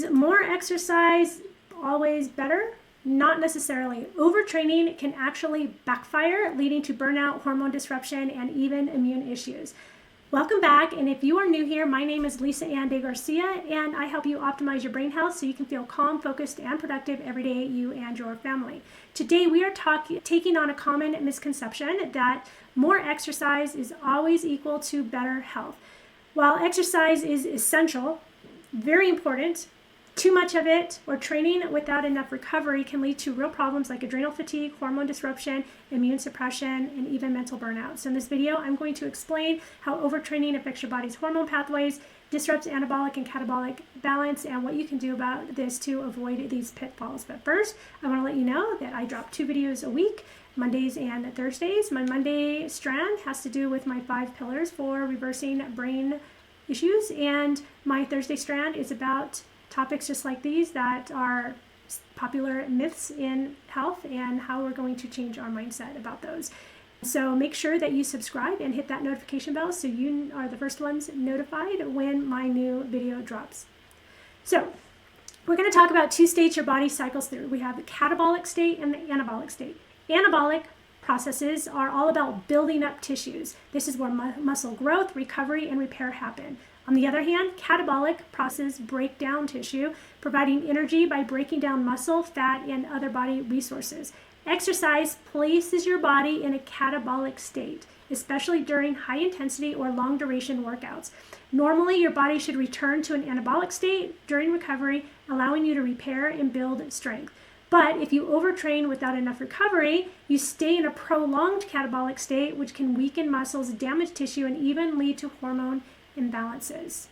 Is more exercise always better? Not necessarily. Overtraining can actually backfire, leading to burnout, hormone disruption, and even immune issues. Welcome back, and if you are new here, my name is 𝐬𝐮𝐬𝐫𝐞, and I help you optimize your brain health so you can feel calm, focused, and productive every day, you and your family. Today we are taking on a common misconception that more exercise is always equal to better health. While exercise is essential, very important, too much of it or training without enough recovery can lead to real problems like adrenal fatigue, hormone disruption, immune suppression, and even mental burnout. So in this video, I'm going to explain how overtraining affects your body's hormone pathways, disrupts anabolic and catabolic balance, and what you can do about this to avoid these pitfalls. But first, I want to let you know that I drop 2 videos a week, Mondays and Thursdays. My Monday strand has to do with my 5 pillars for reversing brain issues, and my Thursday strand is about topics just like these that are popular myths in health and how we're going to change our mindset about those. So make sure that you subscribe and hit that notification bell so you are the first ones notified when my new video drops. So we're going to talk about 2 states your body cycles through. We have the catabolic state and the anabolic state. Anabolic processes are all about building up tissues. This is where muscle growth, recovery, and repair happen. On the other hand, catabolic processes break down tissue, providing energy by breaking down muscle, fat, and other body resources. Exercise places your body in a catabolic state, especially during high intensity or long duration workouts. Normally, your body should return to an anabolic state during recovery, allowing you to repair and build strength. But if you overtrain without enough recovery, you stay in a prolonged catabolic state, which can weaken muscles, damage tissue, and even lead to hormone imbalances.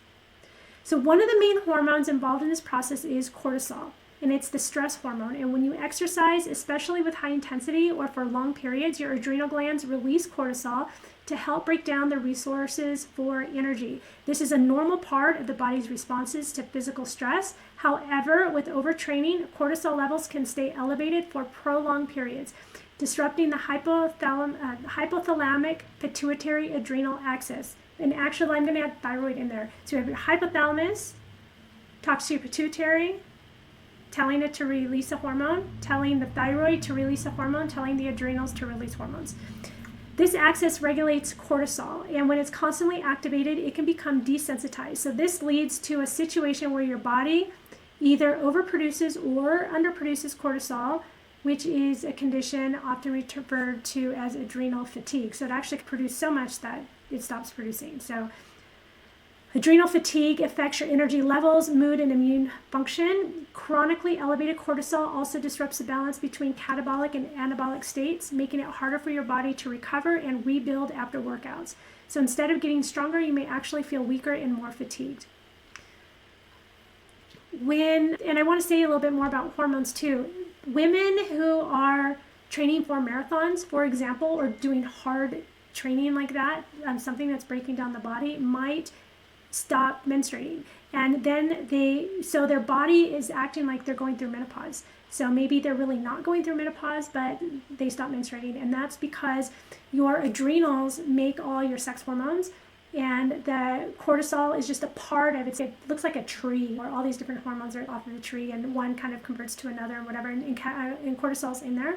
So one of the main hormones involved in this process is cortisol, and it's the stress hormone. And when you exercise, especially with high intensity or for long periods, your adrenal glands release cortisol to help break down the resources for energy. This is a normal part of the body's responses to physical stress. However, with overtraining, cortisol levels can stay elevated for prolonged periods, disrupting the hypothalamic pituitary adrenal axis. And actually, I'm going to add thyroid in there. So you have your hypothalamus, talks to your pituitary, telling it to release a hormone, telling the thyroid to release a hormone, telling the adrenals to release hormones. This axis regulates cortisol, and when it's constantly activated, it can become desensitized. So this leads to a situation where your body either overproduces or underproduces cortisol, which is a condition often referred to as adrenal fatigue. So it actually produces so much that it stops producing. So adrenal fatigue affects your energy levels, mood, and immune function. Chronically elevated cortisol also disrupts the balance between catabolic and anabolic states, making it harder for your body to recover and rebuild after workouts. So instead of getting stronger, you may actually feel weaker and more fatigued. And I want to say a little bit more about hormones too. Women who are training for marathons, for example, or doing hard training like that, something that's breaking down the body, might stop menstruating. And then their body is acting like they're going through menopause. So maybe they're really not going through menopause, but they stop menstruating. And that's because your adrenals make all your sex hormones, and the cortisol is just a part of it. It looks like a tree where all these different hormones are off of the tree, and one kind of converts to another and whatever, and cortisol's in there.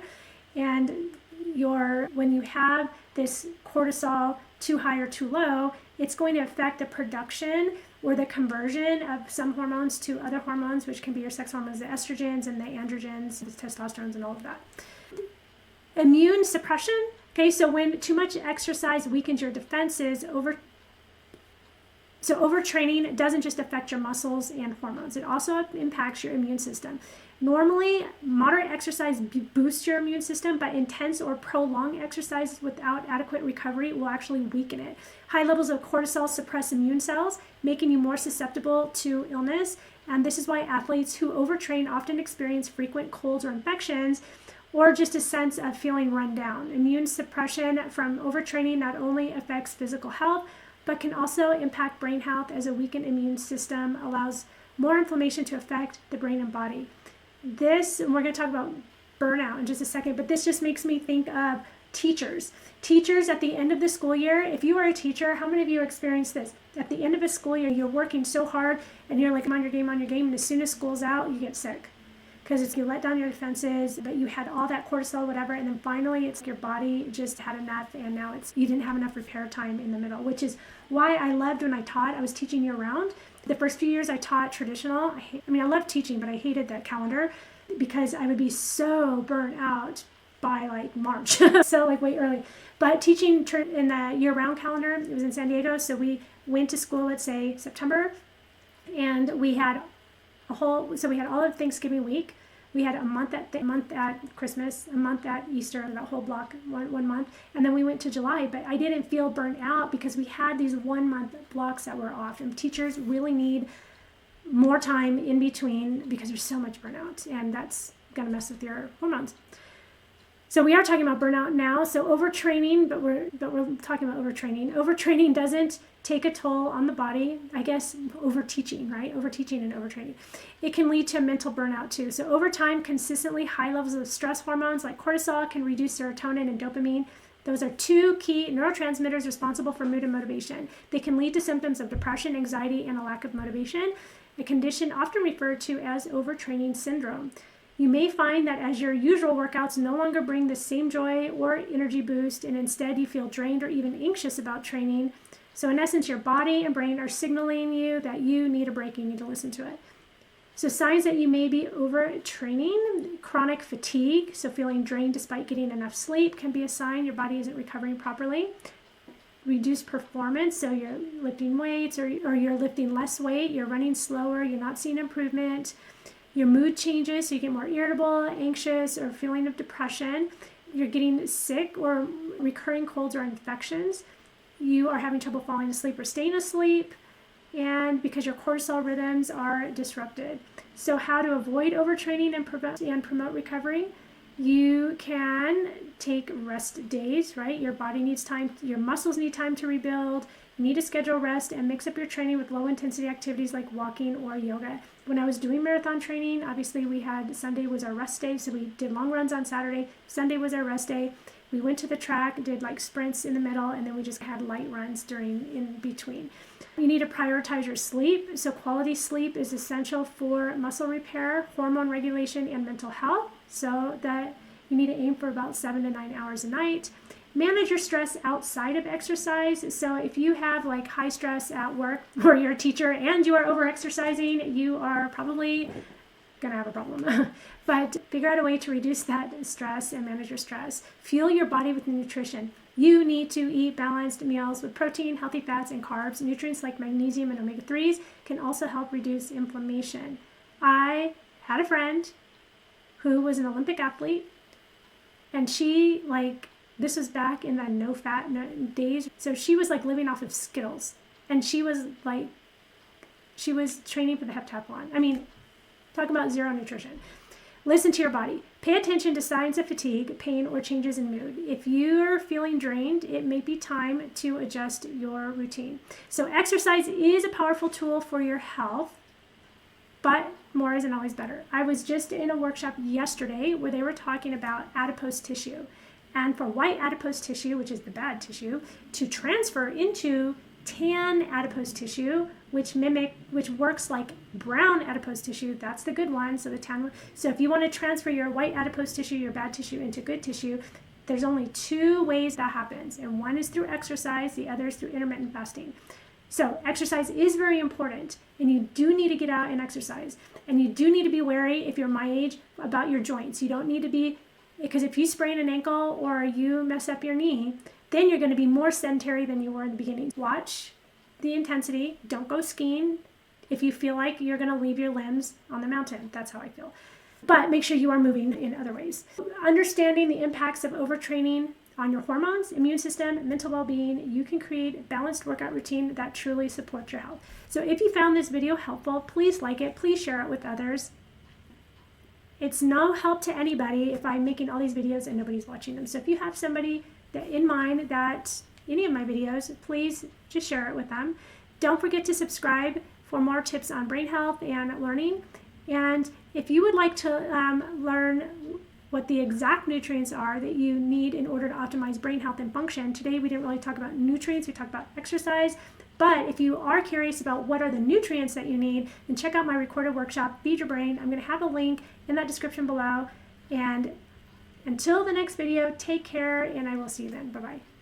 And when you have this cortisol too high or too low, it's going to affect the production or the conversion of some hormones to other hormones, which can be your sex hormones, the estrogens and the androgens, the testosterones, and all of that. Immune suppression. Okay, so when too much exercise weakens your defenses, overtraining doesn't just affect your muscles and hormones. It also impacts your immune system. Normally, moderate exercise boosts your immune system, but intense or prolonged exercise without adequate recovery will actually weaken it. High levels of cortisol suppress immune cells, making you more susceptible to illness. And this is why athletes who overtrain often experience frequent colds or infections, or just a sense of feeling run down. Immune suppression from overtraining not only affects physical health, but can also impact brain health, as a weakened immune system allows more inflammation to affect the brain and body. And we're going to talk about burnout in just a second, but this just makes me think of Teachers at the end of the school year, if you are a teacher, how many of you experience this? At the end of a school year, you're working so hard and you're like, I'm on your game, and as soon as school's out, you get sick. Because you let down your defenses, but you had all that cortisol, whatever, and then finally it's your body just had enough, and now you didn't have enough repair time in the middle, which is why I loved when I was teaching year round. The first few years I taught traditional. I loved teaching, but I hated that calendar because I would be so burnt out by like March, so like way early. But teaching in the year-round calendar, it was in San Diego, so we went to school, let's say September, and we had all of Thanksgiving week. We had a month at Christmas, a month at Easter, that whole block, one month, and then we went to July. But I didn't feel burnt out because we had these 1 month blocks that were off, and teachers really need more time in between because there's so much burnout, and that's gonna mess with your hormones. So we are talking about burnout now. So overtraining, but we're talking about overtraining. Overtraining doesn't take a toll on the body. I guess overteaching, right? Overteaching and overtraining. It can lead to mental burnout too. So over time, consistently high levels of stress hormones like cortisol can reduce serotonin and dopamine. Those are two key neurotransmitters responsible for mood and motivation. They can lead to symptoms of depression, anxiety, and a lack of motivation, a condition often referred to as overtraining syndrome. You may find that as your usual workouts no longer bring the same joy or energy boost, and instead you feel drained or even anxious about training. So in essence, your body and brain are signaling you that you need a break, you need to listen to it. So signs that you may be overtraining: chronic fatigue, so feeling drained despite getting enough sleep can be a sign your body isn't recovering properly. Reduced performance, so you're lifting weights or you're lifting less weight, you're running slower, you're not seeing improvement. Your mood changes, so you get more irritable, anxious, or feeling of depression. You're getting sick or recurring colds or infections. You are having trouble falling asleep or staying asleep, and because your cortisol rhythms are disrupted. So how to avoid overtraining and promote recovery? You can take rest days, right? Your body needs time, your muscles need time to rebuild. You need to schedule rest and mix up your training with low intensity activities like walking or yoga. When I was doing marathon training, obviously Sunday was our rest day, so we did long runs on Saturday. Sunday was our rest day. We went to the track, did like sprints in the middle, and then we just had light runs in between. You need to prioritize your sleep. So quality sleep is essential for muscle repair, hormone regulation, and mental health. So that you need to aim for about 7 to 9 hours a night. Manage your stress outside of exercise. So if you have like high stress at work, or you're a teacher and you are over-exercising, you are probably gonna have a problem. But figure out a way to reduce that stress and manage your stress. Fuel your body with nutrition. You need to eat balanced meals with protein, healthy fats, and carbs. Nutrients like magnesium and omega-3s can also help reduce inflammation. I had a friend who was an Olympic athlete, and she this was back in the no-fat days. So she was like living off of Skittles, and she was training for the heptathlon. Talk about zero nutrition. Listen to your body. Pay attention to signs of fatigue, pain, or changes in mood. If you're feeling drained, it may be time to adjust your routine. So exercise is a powerful tool for your health, but more isn't always better. I was just in a workshop yesterday where they were talking about adipose tissue. And for white adipose tissue, which is the bad tissue, to transfer into tan adipose tissue, which works like brown adipose tissue, that's the good one. So the tan one. So if you want to transfer your white adipose tissue, your bad tissue, into good tissue, there's only 2 ways that happens. And one is through exercise, the other is through intermittent fasting. So exercise is very important, and you do need to get out and exercise. And you do need to be wary, if you're my age, about your joints. You don't need to be, because if you sprain an ankle or you mess up your knee, then you're going to be more sedentary than you were in the beginning. Watch the intensity. Don't go skiing if you feel like you're going to leave your limbs on the mountain. That's how I feel. But make sure you are moving in other ways. Understanding the impacts of overtraining on your hormones, immune system, mental well-being, you can create a balanced workout routine that truly supports your health. So if you found this video helpful, please like it. Please share it with others. It's no help to anybody if I'm making all these videos and nobody's watching them. So if you have somebody in mind that any of my videos, please just share it with them. Don't forget to subscribe for more tips on brain health and learning. And if you would like to learn what the exact nutrients are that you need in order to optimize brain health and function. Today we didn't really talk about nutrients, we talked about exercise. But if you are curious about what are the nutrients that you need, then check out my recorded workshop, Feed Your Brain. I'm going to have a link in that description below. And until the next video, take care, and I will see you then. Bye-bye.